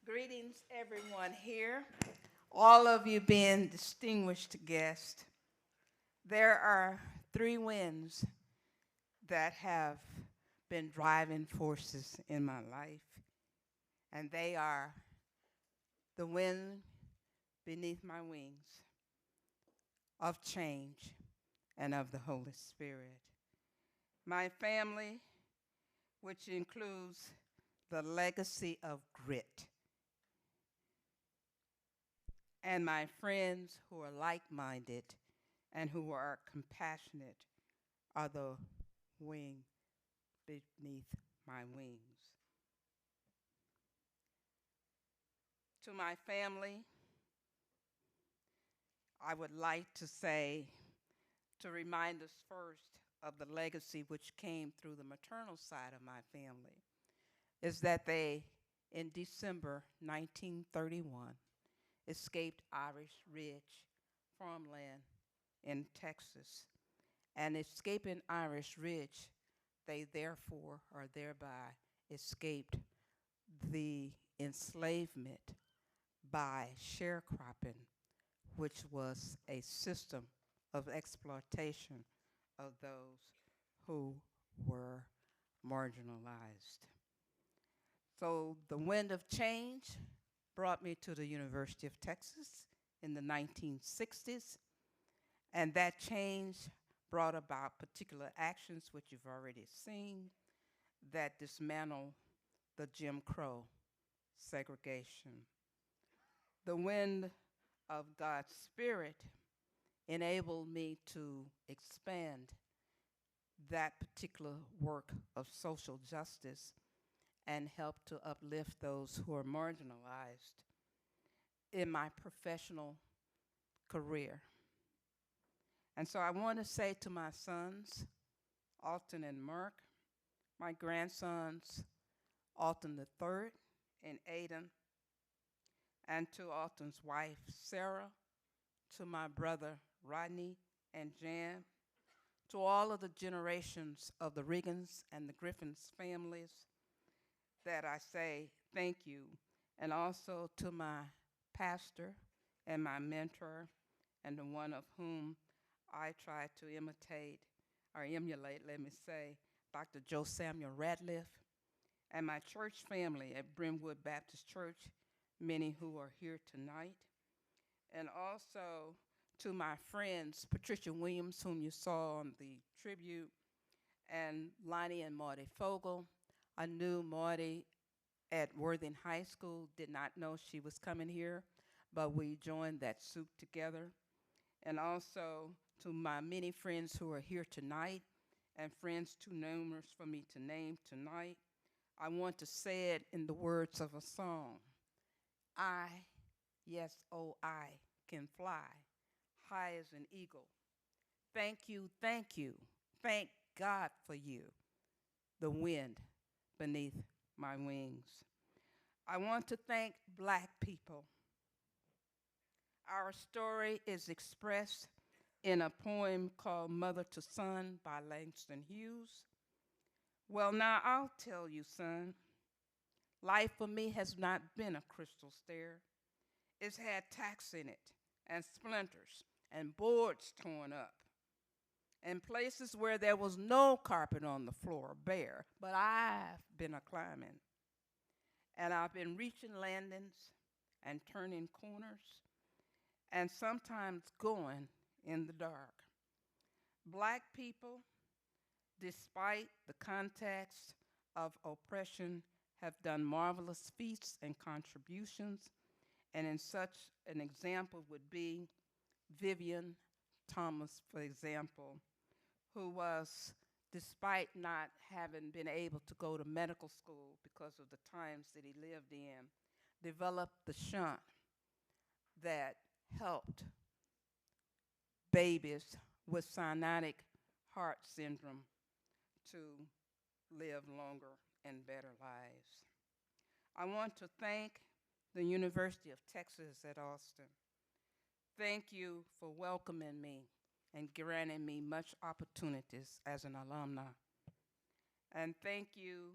Greetings, everyone here, all of you being distinguished guests. There are three winds that have been driving forces in my life, and they are the wind beneath my wings of change and of the Holy Spirit. My family, which includes the legacy of grit, and my friends who are like-minded and who are compassionate, are the wing beneath my wings. To my family, I would like to say, to remind us first of the legacy which came through the maternal side of my family, is that they, in December 1931, escaped Irish Ridge farmland in Texas. And escaping Irish Ridge, they therefore, or thereby, escaped the enslavement by sharecropping, which was a system of exploitation of those who were marginalized. So the wind of change brought me to the University of Texas in the 1960s, and that change brought about particular actions, which you've already seen, that dismantle the Jim Crow segregation. The wind of God's Spirit enabled me to expand that particular work of social justice and help to uplift those who are marginalized in my professional career. And so I want to say to my sons, Alton and Mark, my grandsons, Alton III and Aiden, and to Alton's wife, Sarah, to my brother, Rodney and Jan, to all of the generations of the Riggins and the Griffins families, that I say thank you, and also to my pastor and my mentor, and the one of whom I try to imitate, or emulate, let me say, Dr. Joe Samuel Radcliffe, and my church family at Brentwood Baptist Church, many who are here tonight, and also to my friends, Patricia Williams, whom you saw on the tribute, and Lonnie and Marty Fogel. I knew Marty at Worthing High School, did not know she was coming here, but we joined that soup together. And also to my many friends who are here tonight, and friends too numerous for me to name tonight, I want to say it in the words of a song. I, yes, oh, I can fly high as an eagle. Thank you, thank God for you, the wind beneath my wings. I want to thank Black people. Our story is expressed in a poem called Mother to Son by Langston Hughes. Well, now I'll tell you, son, life for me has not been a crystal stair. It's had tacks in it, and splinters, and boards torn up, and places where there was no carpet on the floor, bare. But I've been a climbing, and I've been reaching landings and turning corners, and sometimes going in the dark. Black people, despite the context of oppression, have done marvelous feats and contributions, and in such an example would be Vivian Thomas, for example, who was, despite not having been able to go to medical school because of the times that he lived in, developed the shunt that helped babies with cyanotic heart syndrome to live longer and better lives. I want to thank the University of Texas at Austin, Thank you for welcoming me and granting me much opportunities as an alumni. And thank you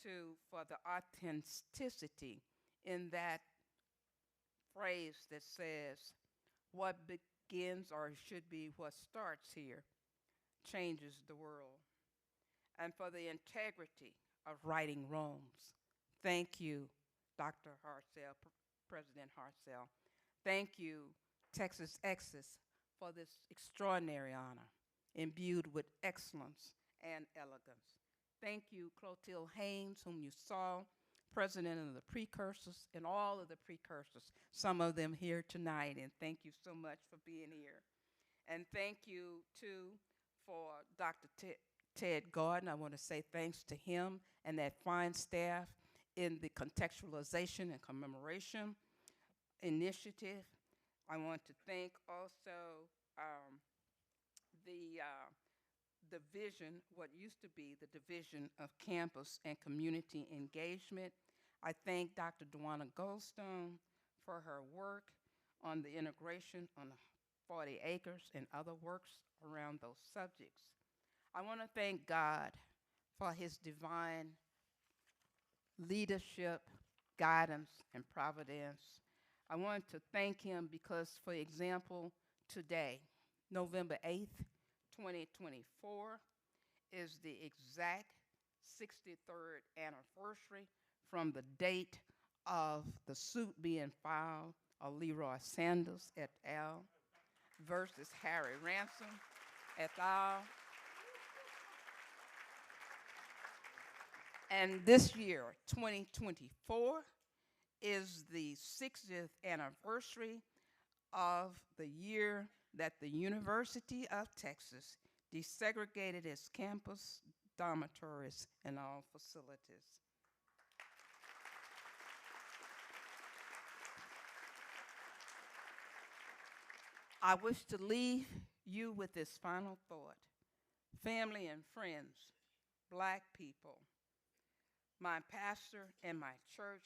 too for the authenticity in that phrase that says, what begins or should be what starts here changes the world. And for the integrity of righting wrongs. Thank you, Dr. Hartzell, President Hartzell. Thank you, Texas Exes, for this extraordinary honor, imbued with excellence and elegance. Thank you, Clotilde Haynes, whom you saw, president of the precursors, and all of the precursors, some of them here tonight, and thank you so much for being here. And thank you, too, for Dr. Ted Gordon. I want to say thanks to him and that fine staff in the contextualization and commemoration initiative. I want to thank also the division, what used to be the Division of Campus and Community Engagement. I thank Dr. Dwana Goldstone for her work on the integration on the 40 acres and other works around those subjects. I want to thank God for his divine leadership, guidance, and providence. I want to thank him because, for example, today, November 8th, 2024, is the exact 63rd anniversary from the date of the suit being filed of Leroy Sanders et al. Versus Harry Ransom et al. And this year, 2024, is the 60th anniversary of the year that the University of Texas desegregated its campus, dormitories, and all facilities. I wish to leave you with this final thought. Family and friends, Black people, my pastor and my church,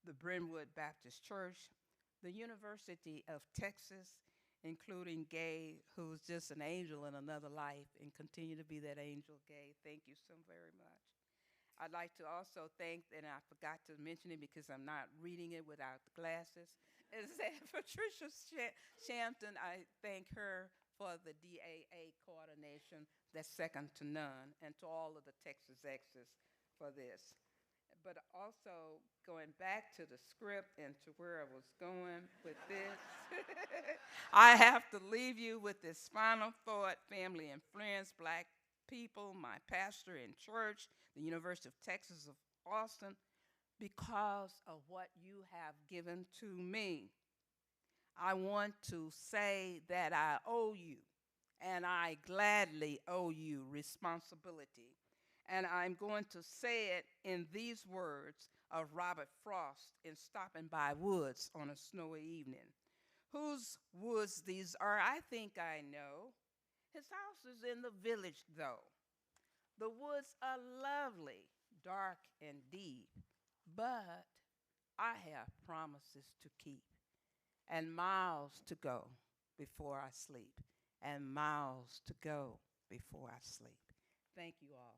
the Brentwood Baptist Church, the University of Texas, including Gay, who's just an angel in another life and continue to be that angel, Gay. Thank you so very much. I'd like to also thank, and I forgot to mention it because I'm not reading it without the glasses, is that Patricia Shampton. I thank her for the DAA coordination that's second to none, and to all of the Texas Exes for this. But also going back to the script and to where I was going with this, I have to leave you with this final thought, family and friends, Black people, my pastor in church, the University of Texas of Austin, because of what you have given to me. I want to say that I owe you, and I gladly owe you responsibility. And I'm going to say it in these words of Robert Frost in Stopping by Woods on a Snowy Evening. Whose woods these are, I think I know. His house is in the village, though. The woods are lovely, dark and deep, but I have promises to keep, and miles to go before I sleep, and miles to go before I sleep. Thank you all.